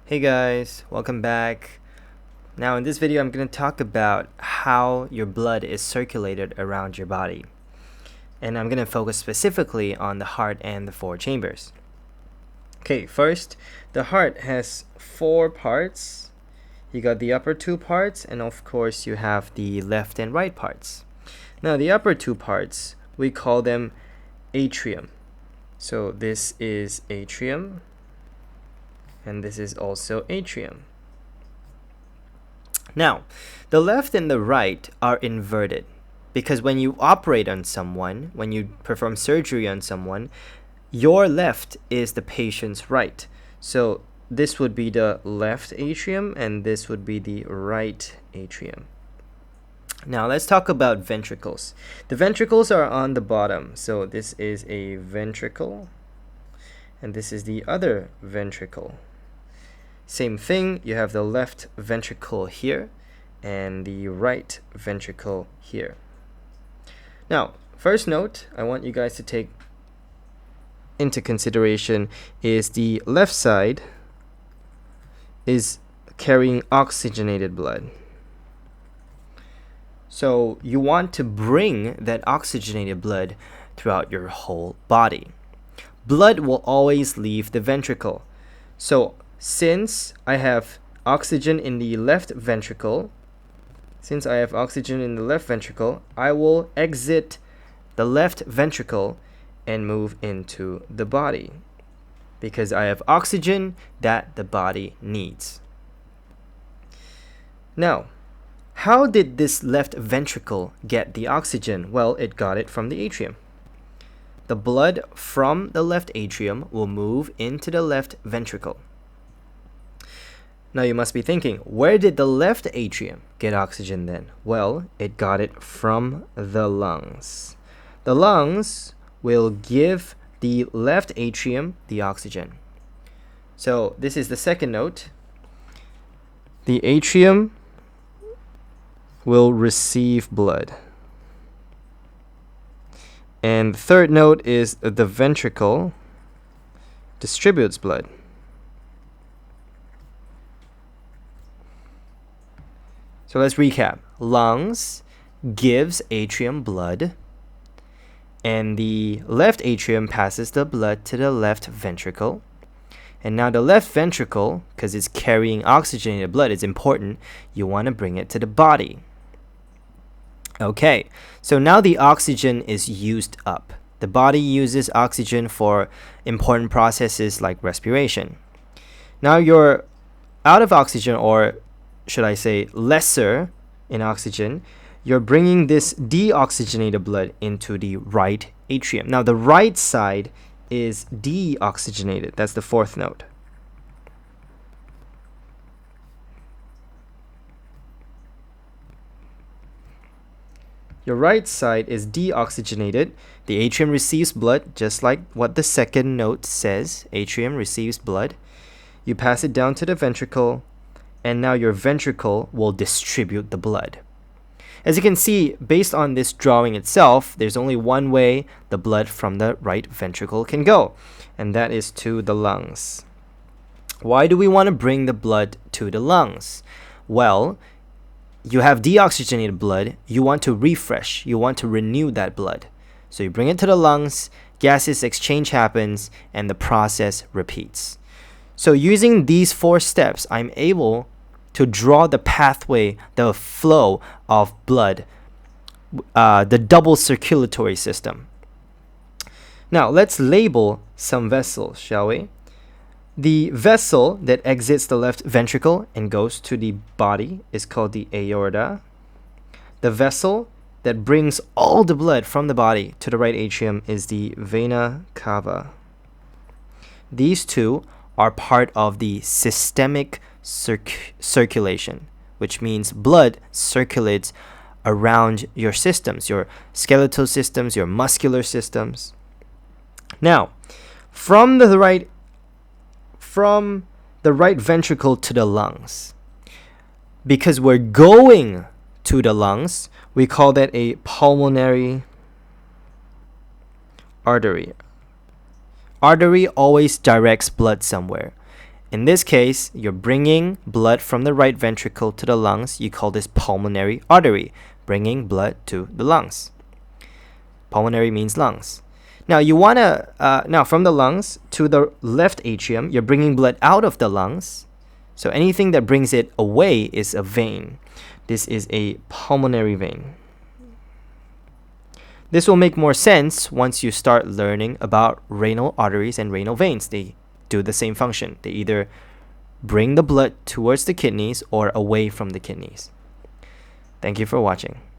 Hey guys, welcome back. Now in this video I'm going to talk about how your blood is circulated around your body. And I'm going to focus specifically on the heart and the four chambers. Okay, first, the heart has four parts. You got the upper two parts, and of course you have the left and right parts. Now the upper two parts, we call them atrium. So this is atrium, and this is also atrium. Now, the left and the right are inverted because when you operate on someone, when you perform surgery on someone, your left is the patient's right. So this would be the left atrium and this would be the right atrium. Now let's talk about ventricles. The ventricles are on the bottom. So this is a ventricle and this is the other ventricle. Same thing, you have the left ventricle here and the right ventricle here. Now, first note I want you guys to take into consideration is the left side is carrying oxygenated blood. So you want to bring that oxygenated blood throughout your whole body. Blood will always leave the ventricle. So since I have oxygen in the left ventricle, I will exit the left ventricle and move into the body because I have oxygen that the body needs. Now, how did this left ventricle get the oxygen? Well, it got it from the atrium. The blood from the left atrium will move into the left ventricle. Now you must be thinking, where did the left atrium get oxygen then? Well, it got it from the lungs. The lungs will give the left atrium the oxygen. So this is the second note. The atrium will receive blood. And the third note is the ventricle distributes blood. So let's recap. Lungs gives atrium blood, and the left atrium passes the blood to the left ventricle. And now the left ventricle, because it's carrying oxygenated blood, is important. You want to bring it to the body. Okay, so now the oxygen is used up. The body uses oxygen for important processes like respiration. Now you're out of oxygen, or should I say lesser in oxygen, you're bringing this deoxygenated blood into the right atrium. Now the right side is deoxygenated. That's the fourth note. Your right side is deoxygenated. The atrium receives blood, just like what the second note says. Atrium receives blood. You pass it down to the ventricle, and now your ventricle will distribute the blood. As you can see, based on this drawing itself, there's only one way the blood from the right ventricle can go, and that is to the lungs. Why do we want to bring the blood to the lungs? Well, you have deoxygenated blood, you want to refresh, you want to renew that blood. So you bring it to the lungs, gaseous exchange happens, and the process repeats. So using these four steps, I'm able to draw the pathway, the flow of blood, the double circulatory system. Now, let's label some vessels, shall we? The vessel that exits the left ventricle and goes to the body is called the aorta. The vessel that brings all the blood from the body to the right atrium is the vena cava. These two are part of the systemic circulation, which means blood circulates around your systems, your skeletal systems, your muscular systems. Now, from the right ventricle to the lungs, because we're going to the lungs, we call that a pulmonary artery. Artery always directs blood somewhere. In this case, you're bringing blood from the right ventricle to the lungs. You call this pulmonary artery, bringing blood to the lungs. Pulmonary means lungs. Now you want to, now from the lungs to the left atrium, you're bringing blood out of the lungs. So anything that brings it away is a vein. This is a pulmonary vein. This will make more sense once you start learning about renal arteries and renal veins. They do the same function. They either bring the blood towards the kidneys or away from the kidneys. Thank you for watching.